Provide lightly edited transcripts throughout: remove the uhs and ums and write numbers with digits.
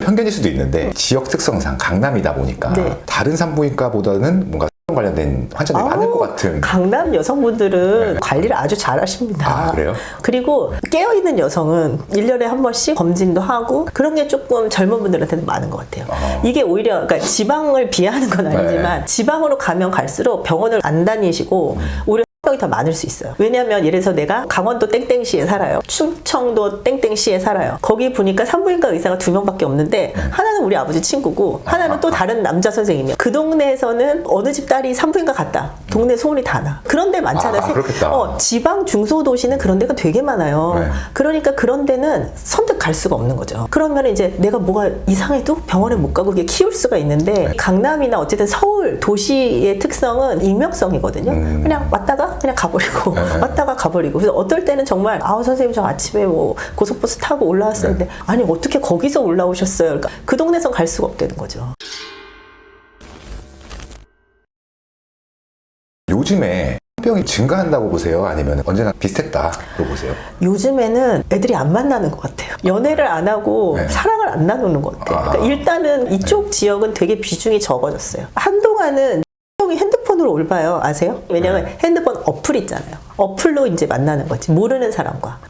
편견일 수도 있는데 지역 특성상 강남이다 보니까 네. 다른 산부인과보다는 뭔가 관련된 환자들이 많을 것 같은. 강남 여성분들은 네. 관리를 아주 잘 하십니다. 아, 그래요? 그리고 깨어있는 여성은 1년에 한 번씩 검진도 하고 그런 게 조금 젊은 분들한테는 많은 것 같아요. 이게 오히려 그러니까 지방을 비하하는 건 아니지만 네. 지방으로 가면 갈수록 병원을 안 다니시고 오히려 병이 더 많을 수 있어요. 왜냐하면 예를 들어서 내가 강원도 땡땡시에 살아요. 충청도 땡땡시에 살아요. 거기 보니까 산부인과 의사가 2명밖에 없는데 하나는 우리 아버지 친구고 하나는 또 다른 남자 선생님이야. 그 동네에서는 어느 집 딸이 산부인과 갔다. 동네 소문이 다 나. 그런 데 많잖아요. 그렇겠다. 지방 중소도시는 그런 데가 되게 많아요. 네. 그러니까 그런 데는 선뜻 갈 수가 없는 거죠. 그러면 이제 내가 뭐가 이상해도 병원에 못 가고 그게 키울 수가 있는데 강남이나 어쨌든 서울 도시의 특성은 익명성이거든요. 그냥 왔다가 그냥 가버리고 왔다가 가버리고. 그래서 어떨 때는 정말 선생님 저 아침에 뭐 고속버스 타고 올라왔었는데 아니 어떻게 거기서 올라오셨어요? 그러니까 그 동네선 갈 수가 없다는 거죠. 요즘에 병이 증가한다고 보세요? 아니면 언제나 비슷했다고 보세요? 요즘에는 애들이 안 만나는 것 같아요. 연애를 안 하고 네. 사랑을 안 나누는 것 같아요. 그러니까 일단은 이쪽 지역은 되게 비중이 적어졌어요. 한동안은 형이 핸드폰으로 올봐요. 아세요? 왜냐면 핸드폰 어플 있잖아요. 어플로 이제 만나는 거지. 모르는 사람과.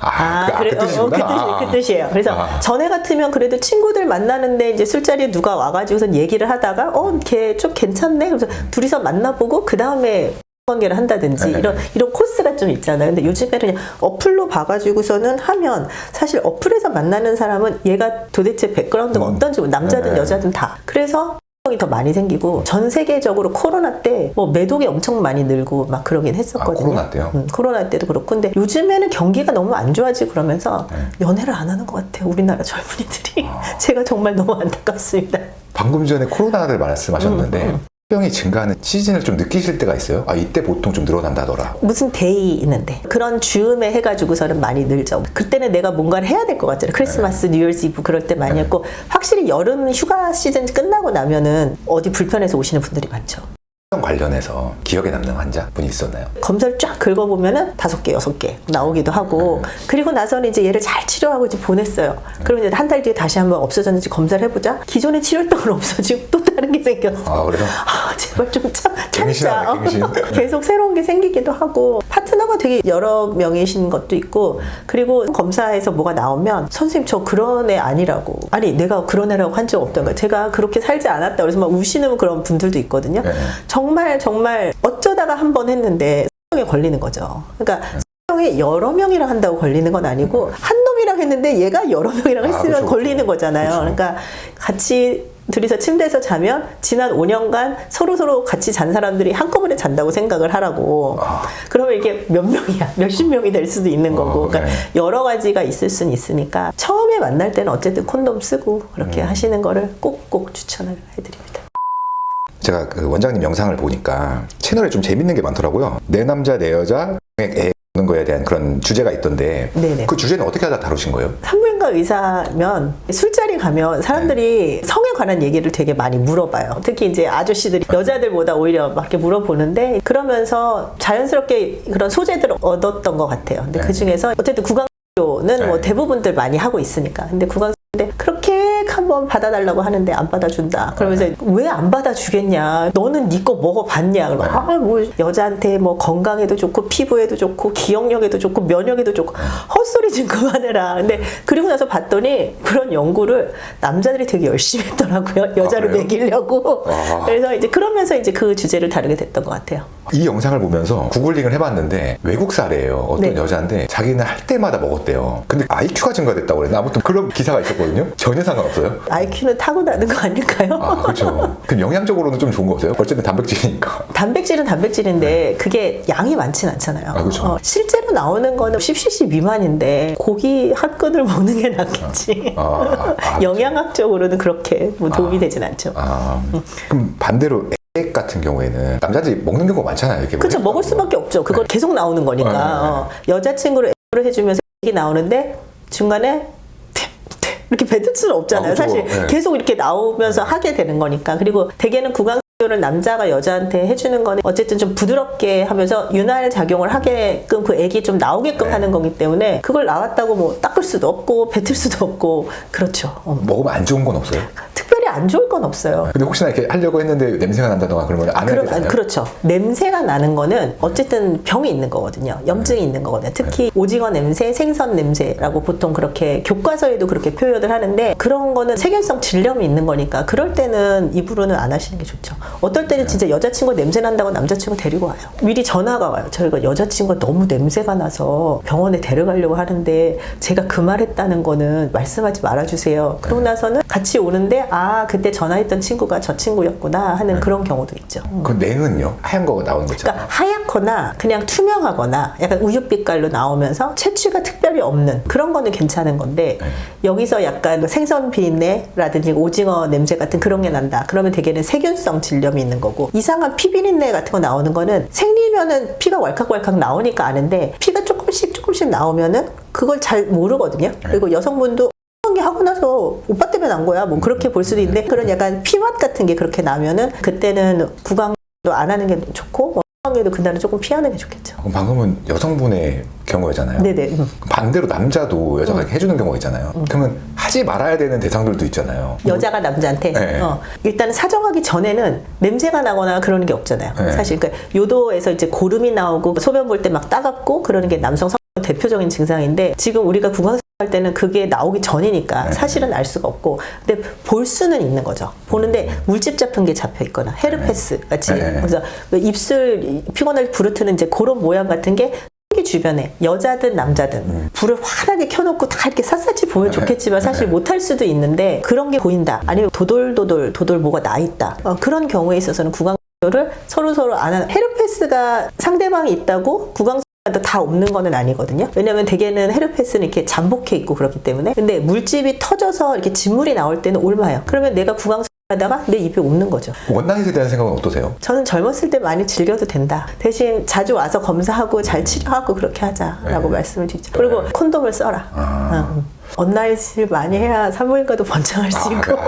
그 뜻이구나. 그 뜻이에요. 그래서 전에 같으면 그래도 친구들 만나는데 이제 술자리에 누가 와가지고서 얘기를 하다가 걔 좀 괜찮네. 그래서 둘이서 만나보고 그 다음에 관계를 한다든지 이런 코스가 좀 있잖아요. 근데 요즘에는 그냥 어플로 봐가지고서는 하면 사실 어플에서 만나는 사람은 얘가 도대체 백그라운드가 어떤지 남자든 여자든 다. 그래서 이 더 많이 생기고 전 세계적으로 코로나 때 뭐 매독이 엄청 많이 늘고 막 그러긴 했었거든요. 코로나 때요? 코로나 때도 그렇고 근데 요즘에는 경기가 너무 안 좋아지고 그러면서 연애를 안 하는 것 같아요. 우리나라 젊은이들이. 제가 정말 너무 안타깝습니다. 방금 전에 코로나를 말씀하셨는데 병이 증가하는 시즌을 좀 느끼실 때가 있어요? 이때 보통 좀 늘어난다더라. 무슨 데이 있는데 그런 즈음에 해가지고서는 많이 늘죠. 그때는 내가 뭔가를 해야 될 것 같잖아요. 크리스마스, 뉴이얼스 이브 그럴 때 많이 했고 확실히 여름 휴가 시즌 끝나고 나면은 어디 불편해서 오시는 분들이 많죠. 병 관련해서 기억에 남는 환자분이 있었나요? 검사를 쫙 긁어보면은 5개, 6개 나오기도 하고 그리고 나서는 이제 얘를 잘 치료하고 이제 보냈어요. 그러면 이제 한 달 뒤에 다시 한번 없어졌는지 검사를 해보자. 기존에 치료했던 건 없어지고 또 다른 게 생겼어. 그래요? 제발 좀 참자. 갱신하네. 계속 새로운 게 생기기도 하고 파트너가 되게 여러 명이신 것도 있고 그리고 검사에서 뭐가 나오면 선생님 저 그런 애 아니라고. 아니 내가 그런 애라고 한 적 없던 거야. 제가 그렇게 살지 않았다. 그래서 막 우시는 그런 분들도 있거든요. 정말 어쩌다가 한 번 했는데 병에 걸리는 거죠. 그러니까 병에 여러 명이랑 한다고 걸리는 건 아니고 한 놈이랑 했는데 얘가 여러 명이랑 했으면 그렇죠. 걸리는 거잖아요. 그렇죠. 그러니까 같이 둘이서 침대에서 자면 지난 5년간 서로 같이 잔 사람들이 한꺼번에 잔다고 생각을 하라고. 그러면 이게 몇 명이야? 몇십 명이 될 수도 있는 거고. 그러니까 여러 가지가 있을 수는 있으니까 처음에 만날 때는 어쨌든 콘돔 쓰고 그렇게 하시는 거를 꼭꼭 추천을 해드립니다. 제가 그 원장님 영상을 보니까 채널에 좀 재밌는 게 많더라고요. 내 남자 내 여자 애 보는 거에 대한 그런 주제가 있던데 네네. 그 주제는 어떻게 하다 다루신 거예요? 산부인과 의사면 술자리 가면 사람들이 성에 관한 얘기를 되게 많이 물어봐요. 특히 이제 아저씨들이 여자들보다 오히려 막 이렇게 물어보는데 그러면서 자연스럽게 그런 소재들을 얻었던 것 같아요. 근데 그 중에서 어쨌든 구강교는 뭐 대부분들 많이 하고 있으니까. 근데 구강교인데 그렇게 한번 받아달라고 하는데 안 받아준다. 그러면서 왜 안 받아주겠냐? 너는 네 거 먹어봤냐? 뭐 여자한테 뭐 건강에도 좋고 피부에도 좋고 기억력에도 좋고 면역에도 좋고 헛소리 좀 그만해라. 근데 그리고 나서 봤더니 그런 연구를 남자들이 되게 열심히 했더라고요. 여자를 먹이려고. 그래서 이제 그러면서 이제 그 주제를 다루게 됐던 것 같아요. 이 영상을 보면서 구글링을 해봤는데 외국 사례예요. 어떤 여자인데 자기는 할 때마다 먹었대요. 근데 IQ가 증가됐다고 그랬나? 아무튼 그런 기사가 있었거든요. 전혀 상관없어요? IQ는 타고나는 거 아닐까요? 그렇죠. 그럼 영양적으로는 좀 좋은 거세요? 어쨌든 단백질이니까. 단백질은 단백질인데 그게 양이 많진 않잖아요. 그렇죠. 실제로 나오는 거는 10cc 미만인데 고기 한 건을 먹는 게 낫겠지. 영양학적으로는 그렇게 뭐 도움이 되진 않죠. 그럼 반대로 액 같은 경우에는 남자들이 먹는 경우가 많잖아요. 이렇게 그렇죠. 먹을 수밖에 없죠. 그걸 계속 나오는 거니까. 여자친구를 액으로 해주면서 액이 나오는데 중간에 이렇게 뱉을 수는 없잖아요. 그렇죠. 사실 계속 이렇게 나오면서 하게 되는 거니까. 그리고 대개는 구강 를 남자가 여자한테 해주는 거는 어쨌든 좀 부드럽게 하면서 윤활 작용을 하게끔 그 액이 좀 나오게끔 하는 거기 때문에 그걸 나왔다고 뭐 닦을 수도 없고 뱉을 수도 없고 그렇죠. 먹으면 안 좋은 건 없어요? 특별히 안 좋을 건 없어요. 근데 혹시나 이렇게 하려고 했는데 냄새가 난다던가 그러면 안 해야 되잖아요. 그렇죠. 냄새가 나는 거는 어쨌든 병이 있는 거거든요. 염증이 있는 거거든요. 특히 오징어 냄새, 생선 냄새라고 보통 그렇게 교과서에도 그렇게 표현을 하는데 그런 거는 세균성 질염이 있는 거니까 그럴 때는 입으로는 안 하시는 게 좋죠. 어떨 때는 진짜 여자친구 냄새 난다고 남자친구 데리고 와요. 미리 전화가 와요. 저희가 여자친구가 너무 냄새가 나서 병원에 데려가려고 하는데 제가 그 말했다는 거는 말씀하지 말아주세요. 그러고 나서는 같이 오는데 아 그때 전화했던 친구가 저 친구였구나 하는 그런 경우도 있죠. 그 냉은요? 하얀 거 나오는 거 있잖아요. 그러니까 하얗거나 그냥 투명하거나 약간 우윳빛깔로 나오면서 채취가 특별히 없는 그런 거는 괜찮은 건데 여기서 약간 생선 비린내라든지 오징어 냄새 같은 그런 게 난다. 그러면 대개는 세균성 질염이 있는 거고 이상한 피 비린내 같은 거 나오는 거는 생리면은 피가 왈칵왈칵 나오니까 아는데 피가 조금씩 나오면은 그걸 잘 모르거든요. 그리고 여성분도 게 하고 나서 오빠 때문에 난 거야 뭐 그렇게 볼 수도 있는데 그런 약간 피맛 같은 게 그렇게 나면은 그때는 구강도 안 하는 게 좋고 구강에도 그날은 조금 피하는 게 좋겠죠. 그럼 방금은 여성분의 경우잖아요. 네네. 반대로 남자도 여자가 이렇게 해주는 경우가 있잖아요. 그러면 하지 말아야 되는 대상들도 있잖아요. 여자가 남자한테 네. 일단 사정하기 전에는 냄새가 나거나 그러는 게 없잖아요. 네. 사실 그러니까 요도에서 이제 고름이 나오고 소변 볼 때 막 따갑고 그러는 게 남성 대표적인 증상인데 지금 우리가 구강 할 때는 그게 나오기 전이니까 사실은 알 수가 없고 근데 볼 수는 있는 거죠. 보는데 물집 잡힌 게 잡혀 있거나 헤르페스 같이 그래서 입술 피곤할 부르트는 이제 그런 모양 같은 게 주변에 여자든 남자든 불을 환하게 켜놓고 다 이렇게 샅샅이 보면 좋겠지만 사실 못할 수도 있는데 그런 게 보인다. 아니면 도돌 뭐가 나 있다. 그런 경우에 있어서는 구강을 서로 안 하는 헤르페스가 상대방이 있다고 구강 다 없는 거는 아니거든요. 왜냐면 대개는 헤르페스는 이렇게 잠복해 있고 그렇기 때문에 근데 물집이 터져서 이렇게 진물이 나올 때는 옮아요. 그러면 내가 구강하다가 내 입에 옮는 거죠. 원당잇에 대한 생각은 어떠세요? 저는 젊었을 때 많이 즐겨도 된다. 대신 자주 와서 검사하고 잘 치료하고 그렇게 하자라고 말씀을 드리죠. 그리고 콘돔을 써라. 원나잇을 많이 해야 산부인과도 번창할 수 있고.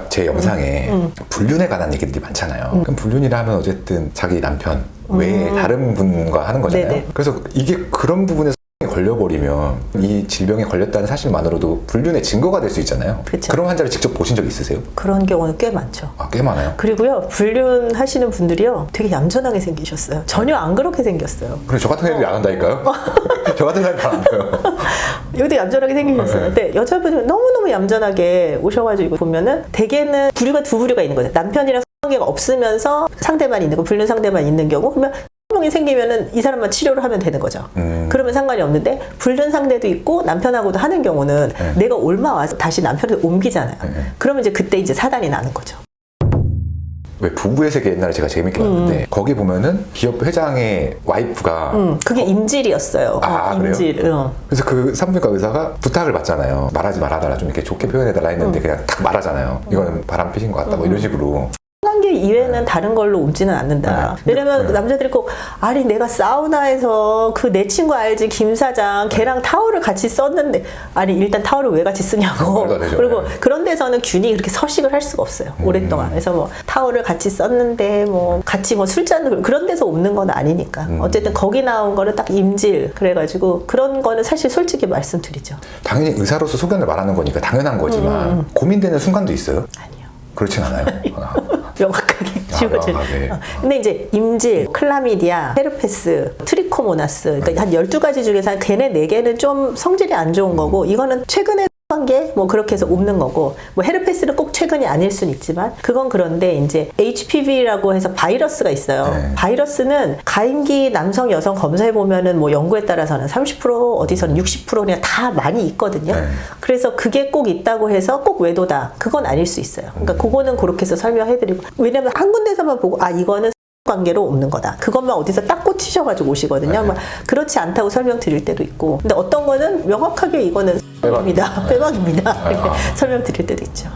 제 영상에 불륜에 관한 얘기들이 많잖아요. 그럼 불륜이라 하면 어쨌든 자기 남편 외에 다른 분과 하는 거잖아요. 네네. 그래서 이게 그런 부분에서 걸려버리면 이 질병에 걸렸다는 사실만으로도 불륜의 증거가 될 수 있잖아요. 그쵸. 그런 환자를 직접 보신 적 있으세요? 그런 경우는 꽤 많죠. 아, 꽤 많아요. 그리고요, 불륜 하시는 분들이요, 되게 얌전하게 생기셨어요. 전혀 안 그렇게 생겼어요. 그래, 저 같은 애들이 안 한다니까요? 저 같은 애들 안 해요. 여기도 얌전하게 생기셨어요. 근데 여자분이 너무너무 얌전하게 오셔가지고 보면은 대개는 두 부류가 있는 거죠. 남편이랑 관계가 없으면서 상대만 있는 거, 불륜 상대만 있는 경우. 그러면 병이 생기면은 이 사람만 치료를 하면 되는 거죠. 그러면 상관이 없는데 불륜 상대도 있고 남편하고도 하는 경우는 내가 와서 다시 남편을 옮기잖아요. 그러면 이제 그때 이제 사단이 나는 거죠. 왜 부부의 세계 옛날에 제가 재밌게 봤는데 거기 보면은 기업 회장의 와이프가 그게 임질이었어요. 임질. 그래서 그 산부인과 의사가 부탁을 받잖아요. 말하지 말아달라 좀 이렇게 좋게 표현해달라 했는데 그냥 딱 말하잖아요. 이거는 바람 피신 것 같다 뭐 이런 식으로. 관계 이외에는 다른 걸로 옮지는 않는다. 왜냐면 남자들이 꼭 아니 내가 사우나에서 그 내 친구 알지 김 사장 걔랑 타월을 같이 썼는데 아니 일단 타월을 왜 같이 쓰냐고. 그리고 그런 데서는 균이 그렇게 서식을 할 수가 없어요. 오랫동안. 그래서 뭐 타월을 같이 썼는데 뭐 같이 뭐 술잔 그런 데서 옮는 건 아니니까. 어쨌든 거기 나온 거는 딱 임질 그래가지고 그런 거는 사실 솔직히 말씀드리죠. 당연히 의사로서 소견을 말하는 거니까 당연한 거지만 고민되는 순간도 있어요? 아니요. 그렇진 않아요. 명확하게 지워질. 명확하게. 근데 이제 임질, 클라미디아, 헤르페스, 트리코모나스 그러니까 한 12가지 중에서 걔네 4개는 좀 성질이 안 좋은 거고 이거는 최근에 한 게 뭐 그렇게 해서 옮는 거고 뭐 헤르페스는 꼭 최근이 아닐 수는 있지만 그건 그런데 이제 HPV라고 해서 바이러스가 있어요. 바이러스는 가임기 남성 여성 검사해 보면은 뭐 연구에 따라서는 30% 어디서는 60% 그냥 다 많이 있거든요. 그래서 그게 꼭 있다고 해서 꼭 외도다. 그건 아닐 수 있어요. 그러니까 그거는 그렇게 해서 설명해드리고 왜냐면 한 군데서만 보고 아 이거는 관계로 없는 거다. 그것만 어디서 딱 꽂히셔가지고 오시거든요. 막 그렇지 않다고 설명드릴 때도 있고 근데 어떤 거는 명확하게 이거는 빼박입니다. 이렇게 설명드릴 때도 있죠.